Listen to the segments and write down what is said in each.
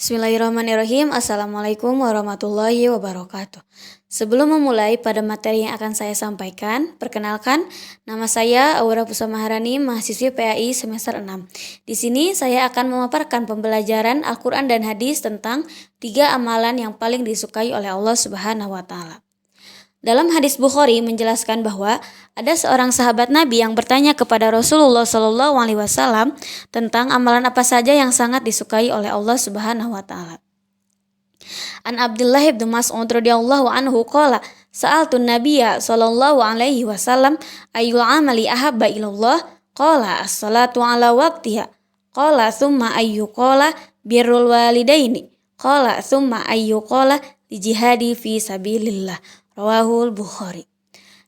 Bismillahirrahmanirrahim. Assalamualaikum warahmatullahi wabarakatuh. Sebelum memulai pada materi yang akan saya sampaikan, perkenalkan, nama saya Aura Pusama Harani, mahasiswi PAI semester 6. Di sini saya akan memaparkan pembelajaran Al-Quran dan Hadis tentang 3 amalan yang paling disukai oleh Allah Subhanahu wa Ta'ala. Dalam hadis Bukhari menjelaskan bahwa ada seorang sahabat Nabi yang bertanya kepada Rasulullah SAW tentang amalan apa saja yang sangat disukai oleh Allah Subhanahu wa Ta'ala. An Abdullah bin Mas'ud radhiyallahu anhu qala sa'altu Nabiyya sallallahu alaihi wasallam ayyul amali ahabba ilallah qala as-salatu ala waqtiha qala thumma ayyu qala birrul walidaini qala thumma ayyu qala jihadi fi sabilillah. Rawahul Bukhari.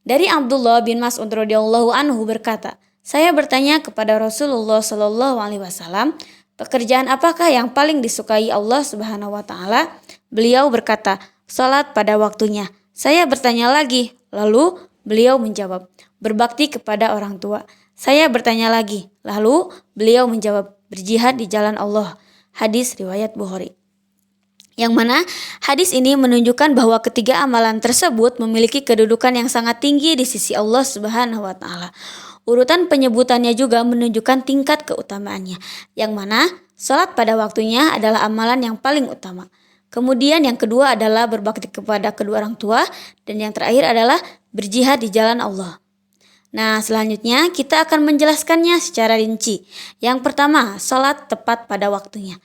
Dari Abdullah bin Mas'ud radhiyallahu anhu berkata, saya bertanya kepada Rasulullah sallallahu alaihi wasallam, pekerjaan apakah yang paling disukai Allah Subhanahu wa Ta'ala? Beliau berkata, salat pada waktunya. Saya bertanya lagi, lalu beliau menjawab, berbakti kepada orang tua. Saya bertanya lagi, lalu beliau menjawab, berjihad di jalan Allah. Hadis riwayat Bukhari. Yang mana hadis ini menunjukkan bahwa ketiga amalan tersebut memiliki kedudukan yang sangat tinggi di sisi Allah Subhanahu wa Ta'ala. Urutan penyebutannya juga menunjukkan tingkat keutamaannya, yang mana salat pada waktunya adalah amalan yang paling utama. Kemudian yang kedua adalah berbakti kepada kedua orang tua, dan yang terakhir adalah berjihad di jalan Allah. Nah, selanjutnya kita akan menjelaskannya secara rinci. Yang pertama, salat tepat pada waktunya.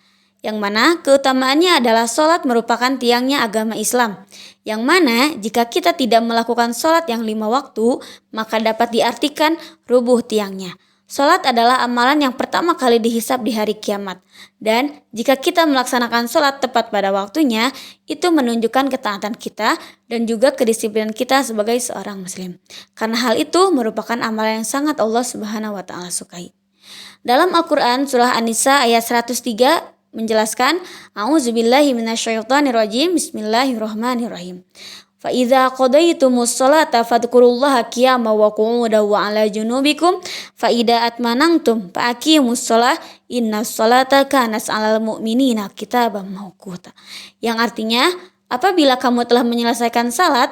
Yang mana keutamaannya adalah sholat merupakan tiangnya agama Islam. Yang mana jika kita tidak melakukan sholat yang 5 waktu, maka dapat diartikan rubuh tiangnya. Sholat adalah amalan yang pertama kali dihisab di hari kiamat. Dan jika kita melaksanakan sholat tepat pada waktunya, itu menunjukkan ketaatan kita dan juga kedisiplinan kita sebagai seorang muslim. Karena hal itu merupakan amalan yang sangat Allah Subhanahu wa Ta'ala sukai. Dalam Al-Quran surah An-Nisa ayat 103 menjelaskan, A'udzubillahi minasyaitonirrajim, Bismillahirrahmanirrahim. Fa idza qadaytumus sholata fadhkurullaha qiyaman wa qu'udan wa 'ala junubikum fa idza atmanantum fa aqimus shalah innas sholata kanat 'alal mu'minina kitaban mawquta. Yang artinya, apabila kamu telah menyelesaikan salat,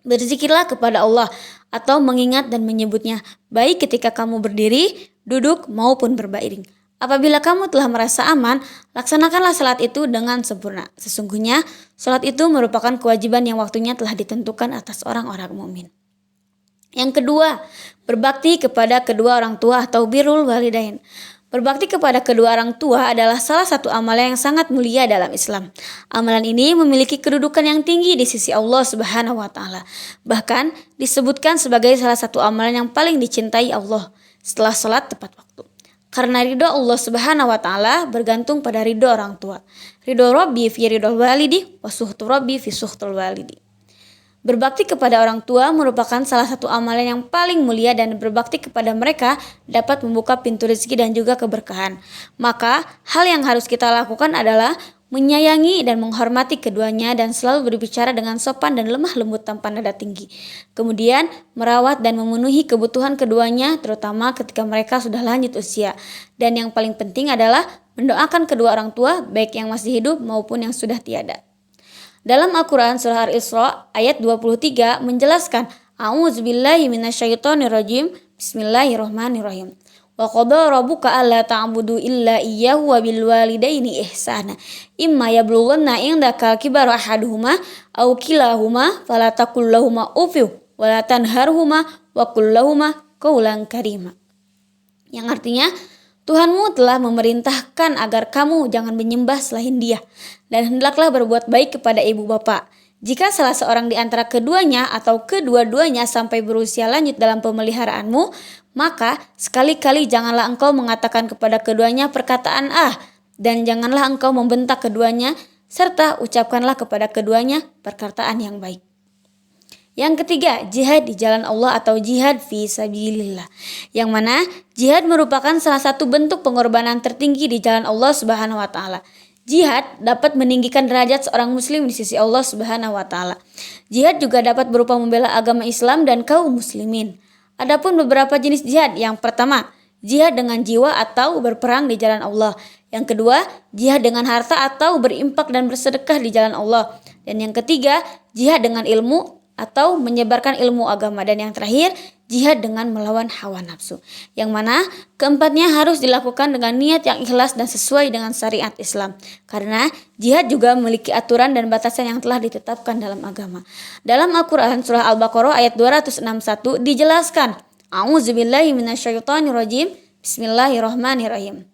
berzikirlah kepada Allah atau mengingat dan menyebutnya, baik ketika kamu berdiri, duduk maupun berbaring. Apabila kamu telah merasa aman, laksanakanlah salat itu dengan sempurna. Sesungguhnya, salat itu merupakan kewajiban yang waktunya telah ditentukan atas orang-orang mukmin. Yang kedua, berbakti kepada kedua orang tua atau birrul walidain. Berbakti kepada kedua orang tua adalah salah satu amalan yang sangat mulia dalam Islam. Amalan ini memiliki kedudukan yang tinggi di sisi Allah Subhanahu wa Ta'ala. Bahkan disebutkan sebagai salah satu amalan yang paling dicintai Allah setelah salat tepat waktu. Karena ridho Allah Subhanahu wa Ta'ala bergantung pada ridho orang tua. Ridho Rabbi fi ridho walidi wa suhtu Rabbi fi suhtul walidi. Berbakti kepada orang tua merupakan salah satu amalan yang paling mulia, dan berbakti kepada mereka dapat membuka pintu rezeki dan juga keberkahan. Maka hal yang harus kita lakukan adalah menyayangi dan menghormati keduanya dan selalu berbicara dengan sopan dan lemah lembut tanpa nada tinggi. Kemudian merawat dan memenuhi kebutuhan keduanya, terutama ketika mereka sudah lanjut usia. Dan yang paling penting adalah mendoakan kedua orang tua, baik yang masih hidup maupun yang sudah tiada. Dalam Al-Quran surah Al-Isra ayat 23 menjelaskan, A'udzubillahi minasyaitonirrajim, Bismillahirrahmanirrahim. Wa qada rabbuka alla ta'budu illa iyyahu wa bil walidaini ihsana. Imma yablughanna indaka kibara ahaduhuma aw kilahuma fala taqul lahumu uff wa la tanharhuma wa qul lahumu qawlan karima. Yang artinya, Tuhanmu telah memerintahkan agar kamu jangan menyembah selain Dia, dan hendaklah berbuat baik kepada ibu bapa. Jika salah seorang di antara keduanya atau kedua-duanya sampai berusia lanjut dalam pemeliharaanmu, maka sekali-kali janganlah engkau mengatakan kepada keduanya perkataan dan janganlah engkau membentak keduanya, serta ucapkanlah kepada keduanya perkataan yang baik. Yang ketiga, jihad di jalan Allah atau jihad fi sabilillah. Yang mana jihad merupakan salah satu bentuk pengorbanan tertinggi di jalan Allah Subhanahu wa Ta'ala. Jihad dapat meninggikan derajat seorang muslim di sisi Allah Subhanahu wa Ta'ala. Jihad juga dapat berupa membela agama Islam dan kaum muslimin. Adapun beberapa jenis jihad, yang pertama, jihad dengan jiwa atau berperang di jalan Allah. Yang kedua, jihad dengan harta atau berimpak dan bersedekah di jalan Allah. Dan yang ketiga, jihad dengan ilmu atau menyebarkan ilmu agama. Dan yang terakhir, jihad dengan melawan hawa nafsu. Yang mana keempatnya harus dilakukan dengan niat yang ikhlas dan sesuai dengan syariat Islam. Karena jihad juga memiliki aturan dan batasan yang telah ditetapkan dalam agama. Dalam Al-Quran surah Al-Baqarah ayat 261 dijelaskan, A'udzubillahi minasyaitonirrajim. Bismillahirrahmanirrahim.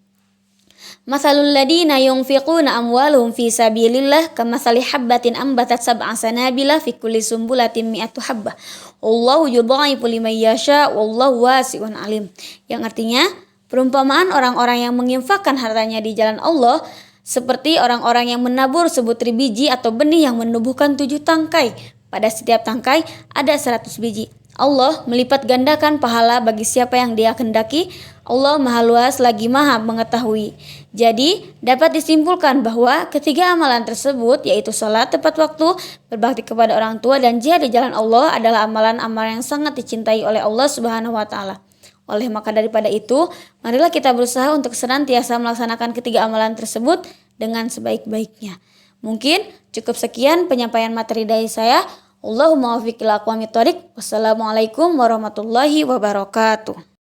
Mathalul ladina yunfiquna amwaluhum fi sabilillah kamathali habbatin ambatat sab'a sanabila fi kulli sumbulatin mi'atu habbah. Wallahu yudha'ifu liman yasha wallahu wasi'un alim. Yang artinya, perumpamaan orang-orang yang menginfakkan hartanya di jalan Allah seperti orang-orang yang menabur sebutir biji atau benih yang menumbuhkan 7 tangkai. Pada setiap tangkai ada 100 biji. Allah melipat gandakan pahala bagi siapa yang Dia kehendaki. Allah Maha Luas lagi Maha mengetahui. Jadi dapat disimpulkan bahwa ketiga amalan tersebut, yaitu sholat tepat waktu, berbakti kepada orang tua, dan jihad di jalan Allah adalah amalan-amalan yang sangat dicintai oleh Allah Subhanahu wa Ta'ala. Oleh maka daripada itu, marilah kita berusaha untuk senantiasa melaksanakan ketiga amalan tersebut dengan sebaik-baiknya. Mungkin cukup sekian penyampaian materi dari saya. Allahumma wafiq ila aqwamit thoriq. Wassalamualaikum warahmatullahi wabarakatuh.